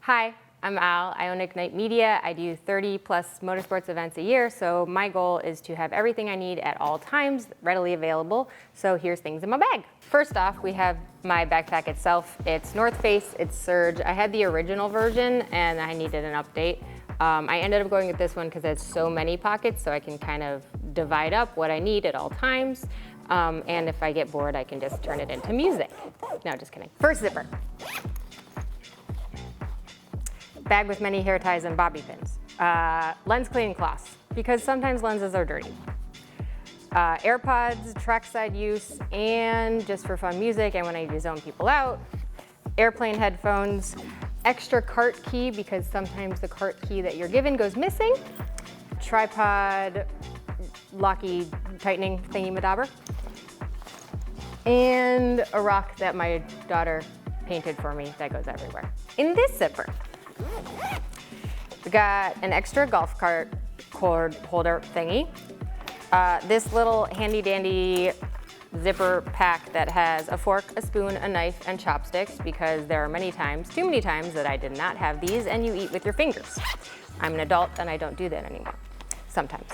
Hi, I'm Al. I own Ignite Media. I do 30 plus motorsports events a year, so my goal is to have everything I need at all times readily available. So here's things in my bag. First off, we have my backpack itself. It's North Face, it's Surge. I had the original version and I needed an update. I ended up going with this one because it has so many pockets, so I can kind of divide up what I need at all times. And if I get bored, I can just turn it into music. No, just kidding. First zipper. Bag with many hair ties and bobby pins. Lens cleaning cloths, because sometimes lenses are dirty. AirPods, trackside use, and just for fun music and when I need to zone people out. Airplane headphones. Extra cart key, because sometimes the cart key that you're given goes missing. Tripod, locky tightening thingy-madabber. And a rock that my daughter painted for me that goes everywhere. In this zipper, we got an extra golf cart cord holder thingy. This little handy dandy zipper pack that has a fork, a spoon, a knife, and chopsticks, because there are many times, too many times, that I did not have these and you eat with your fingers. I'm an adult and I don't do that anymore, sometimes.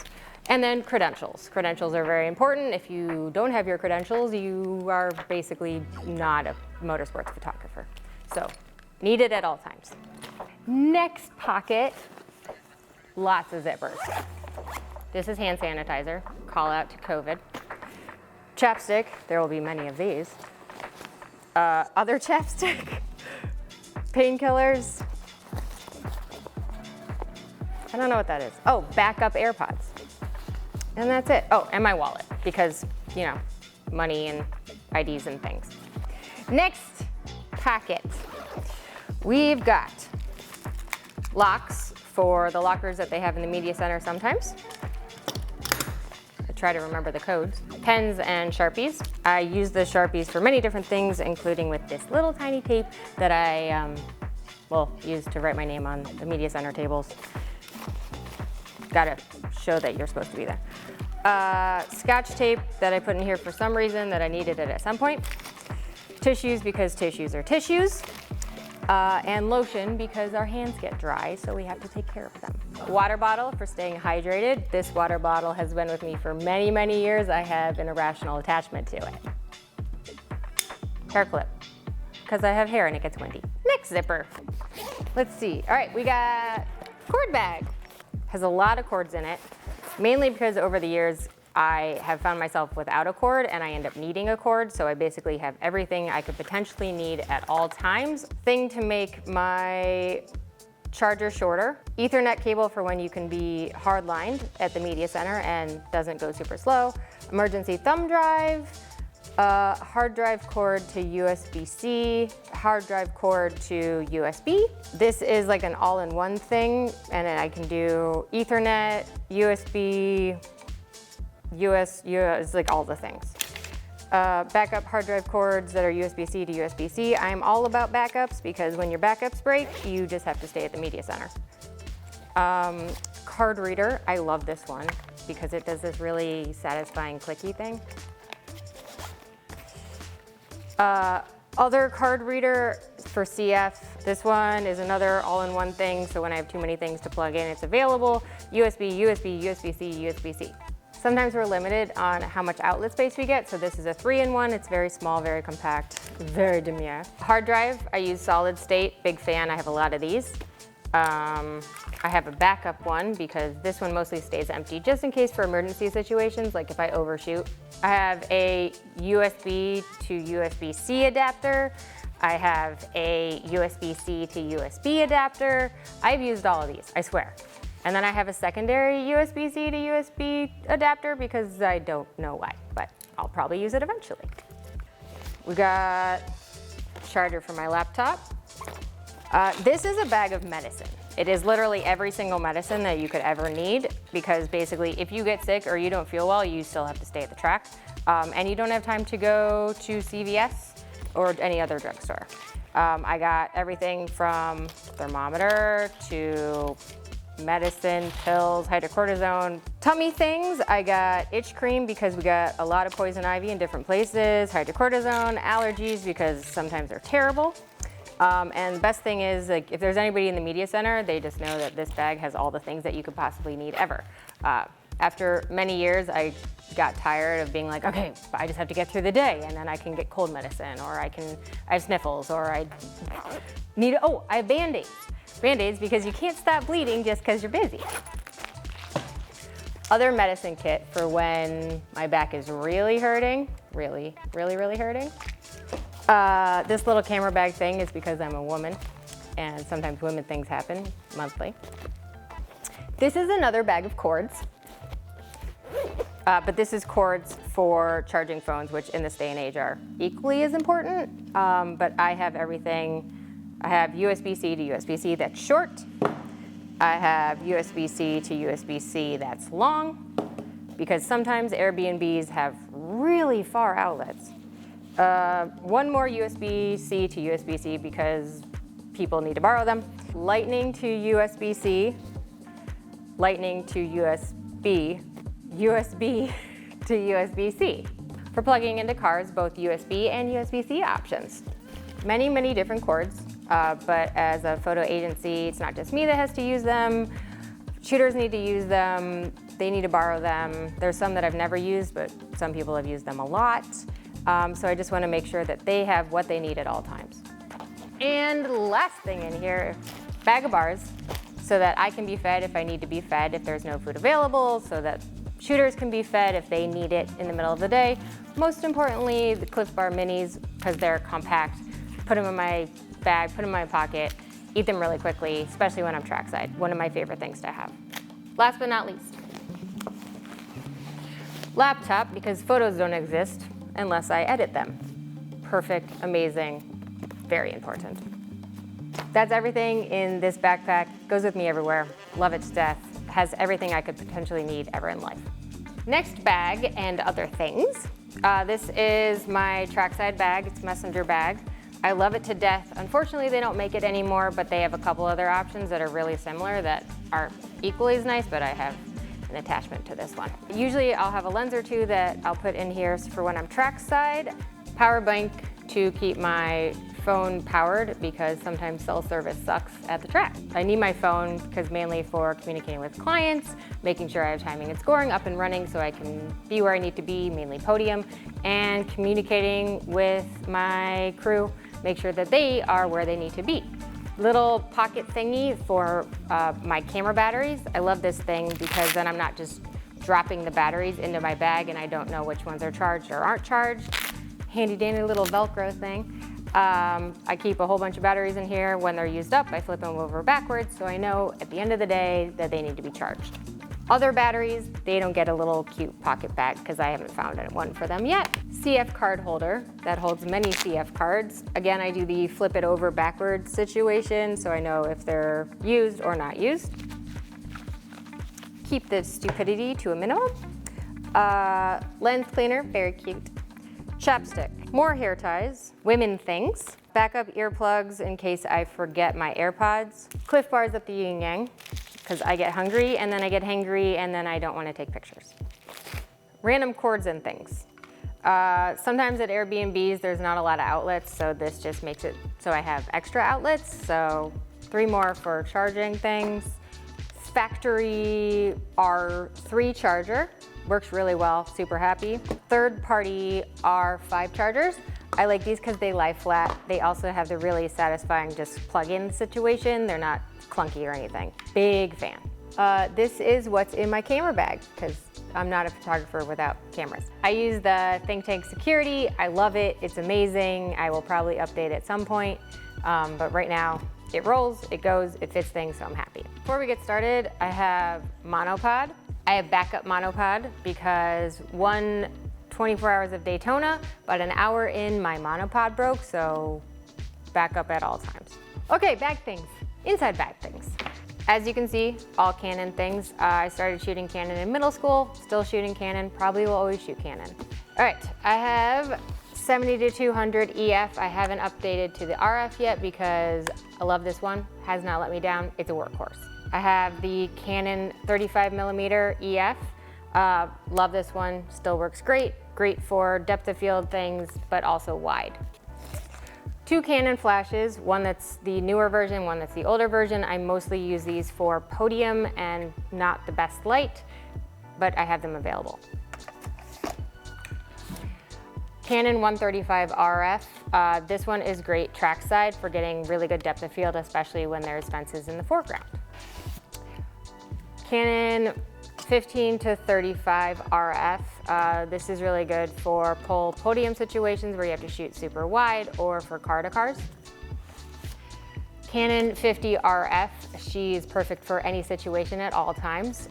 And then credentials. Credentials are very important. If you don't have your credentials, you are basically not a motorsports photographer. So, need it at all times. Next pocket, lots of zippers. This is hand sanitizer, call out to COVID. Chapstick, there will be many of these. Other chapstick, painkillers. I don't know what that is. Oh, backup AirPods. And that's it. Oh, and my wallet, because, you know, money and IDs and things. Next packet, we've got locks for the lockers that they have in the media center sometimes. I try to remember the codes. Pens and Sharpies. I use the Sharpies for many different things, including with this little tiny tape that I use to write my name on the media center tables. Gotta show that you're supposed to be there. Scotch tape that I put in here for some reason that I needed it at some point. Tissues, because tissues are tissues. And lotion, because our hands get dry, so we have to take care of them. Water bottle for staying hydrated. This water bottle has been with me for many, many years. I have an irrational attachment to it. Hair clip, because I have hair and it gets windy. Next zipper. Let's see. All right, we got cord bag. Has a lot of cords in it, mainly because over the years I have found myself without a cord and I end up needing a cord, so I basically have everything I could potentially need at all times. Thing to make my charger shorter. Ethernet cable for when you can be hard-lined at the media center and doesn't go super slow. Emergency thumb drive. Hard drive cord to USB-C, hard drive cord to USB. This is like an all-in-one thing, and I can do Ethernet, USB, it's like all the things. Backup hard drive cords that are USB-C to USB-C. I'm all about backups, because when your backups break, you just have to stay at the media center. Card reader, I love this one because it does this really satisfying clicky thing. Other card reader for CF. This one is another all-in-one thing, so when I have too many things to plug in, it's available. USB, USB, USB-C, USB-C. Sometimes we're limited on how much outlet space we get, so this is a 3-in-1. It's very small, very compact, very demure. Hard drive, I use solid state, big fan, I have a lot of these. I have a backup one because this one mostly stays empty just in case for emergency situations, like if I overshoot. I have a USB to USB-C adapter. I have a USB-C to USB adapter. I've used all of these, I swear. And then I have a secondary USB-C to USB adapter because I don't know why, but I'll probably use it eventually. We got a charger for my laptop. This is a bag of medicine. It is literally every single medicine that you could ever need, because basically if you get sick or you don't feel well, you still have to stay at the track. And you don't have time to go to CVS or any other drugstore. I got everything from thermometer to medicine, pills, hydrocortisone, tummy things. I got itch cream because we got a lot of poison ivy in different places, hydrocortisone, allergies because sometimes they're terrible. And the best thing is, like, if there's anybody in the media center, they just know that this bag has all the things that you could possibly need ever. After many years, I got tired of being like, okay, I just have to get through the day, and then I can get cold medicine, or I have sniffles, or I have Band-Aids. Band-Aids, because you can't stop bleeding just because you're busy. Other medicine kit for when my back is really hurting, really hurting. This little camera bag thing is because I'm a woman, and sometimes women things happen monthly. This is another bag of cords, but this is cords for charging phones, which in this day and age are equally as important, but I have everything. I have USB-C to USB-C that's short. I have USB-C to USB-C that's long, because sometimes Airbnbs have really far outlets. One more USB-C to USB-C because people need to borrow them. Lightning to USB-C, Lightning to USB, USB to USB-C. For plugging into cars, both USB and USB-C options. Many different cords, but as a photo agency, it's not just me that has to use them. Shooters need to use them. They need to borrow them. There's some that I've never used, but some people have used them a lot. So I just want to make sure that they have what they need at all times. And last thing in here, bag of bars, so that I can be fed if I need to be fed if there's no food available, so that shooters can be fed if they need it in the middle of the day. Most importantly, the Cliff Bar Minis, because they're compact. Put them in my bag, put them in my pocket, eat them really quickly, especially when I'm trackside. One of my favorite things to have. Last but not least, laptop, because photos don't exist unless I edit them. Perfect, amazing, very important. That's everything in this backpack. Goes with me everywhere. Love it to death. Has everything I could potentially need ever in life. Next bag and other things. This is my trackside bag. It's a messenger bag. I love it to death. Unfortunately, they don't make it anymore, but they have a couple other options that are really similar that are equally as nice, but I have an attachment to this one. Usually I'll have a lens or two that I'll put in here for when I'm trackside. Power bank to keep my phone powered because sometimes cell service sucks at the track. I need my phone because mainly for communicating with clients, making sure I have timing and scoring up and running so I can be where I need to be, mainly podium, and communicating with my crew, make sure that they are where they need to be. Little pocket thingy for my camera batteries. I love this thing because then I'm not just dropping the batteries into my bag and I don't know which ones are charged or aren't charged. Handy dandy little Velcro thing. I keep a whole bunch of batteries in here. When they're used up, I flip them over backwards so I know at the end of the day that they need to be charged. Other batteries, they don't get a little cute pocket bag because I haven't found one for them yet. CF card holder that holds many CF cards. Again, I do the flip it over backwards situation so I know if they're used or not used. Keep the stupidity to a minimum. Lens cleaner, very cute. Chapstick, more hair ties, women things, backup earplugs in case I forget my AirPods, Cliff Bars up the yin yang, because I get hungry and then I get hangry and then I don't want to take pictures. Random cords and things. Sometimes at Airbnbs there's not a lot of outlets, so this just makes it so I have extra outlets, so 3 more for charging things. Factory R3 charger. Works really well, super happy. Third-party R5 chargers. I like these because they lie flat. They also have the really satisfying just plug-in situation. They're not clunky or anything. Big fan. This is what's in my camera bag because I'm not a photographer without cameras. I use the Think Tank Security. I love it. It's amazing. I will probably update at some point, but right now it rolls, it goes, it fits things, so I'm happy. Before we get started, I have monopod. I have backup monopod because 24 hours of Daytona, but an hour in my monopod broke, so backup at all times. Okay, bag things, inside bag things. As you can see, all Canon things. I started shooting Canon in middle school, still shooting Canon, probably will always shoot Canon. All right, I have 70-200 EF. I haven't updated to the RF yet because I love this one, has not let me down, it's a workhorse. I have the Canon 35mm EF. Love this one, still works great. Great for depth of field things, but also wide. 2 Canon flashes, one that's the newer version, one that's the older version. I mostly use these for podium and not the best light, but I have them available. Canon 135 RF. This one is great trackside for getting really good depth of field, especially when there's fences in the foreground. Canon 15 to 35 RF. This is really good for pole podium situations where you have to shoot super wide, or for car to cars. Canon 50 RF, she's perfect for any situation at all times.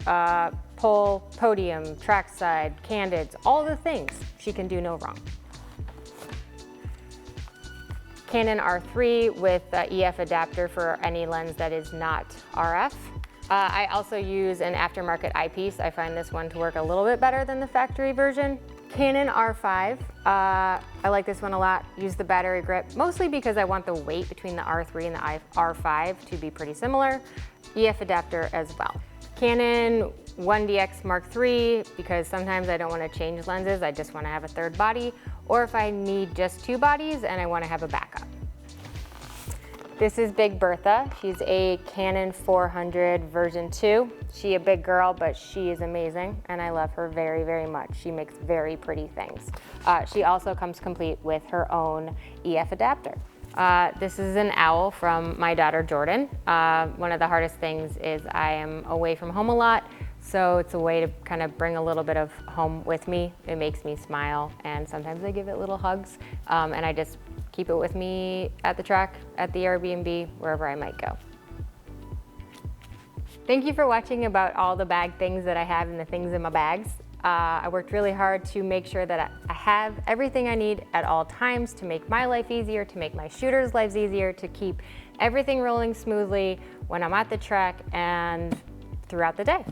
Pole, podium, trackside, candids, all the things. She can do no wrong. Canon R3 with EF adapter for any lens that is not RF. I also use an aftermarket eyepiece. I find this one to work a little bit better than the factory version. Canon R5, I like this one a lot. Use the battery grip, mostly because I want the weight between the R3 and the R5 to be pretty similar. EF adapter as well. Canon 1DX Mark III, because sometimes I don't want to change lenses, I just want to have a third body, or if I need just 2 bodies and I want to have a backup. This is Big Bertha. She's a Canon 400 version 2. She a big girl, but she is amazing, and I love her very, very much. She makes very pretty things. She also comes complete with her own EF adapter. This is an owl from my daughter Jordan. One of the hardest things is I am away from home a lot, so it's a way to kind of bring a little bit of home with me. It makes me smile, and sometimes I give it little hugs, and I just keep it with me at the track, at the Airbnb, wherever I might go. Thank you for watching about all the bag things that I have and the things in my bags. I worked really hard to make sure that I have everything I need at all times to make my life easier, to make my shooters' lives easier, to keep everything rolling smoothly when I'm at the track and throughout the day.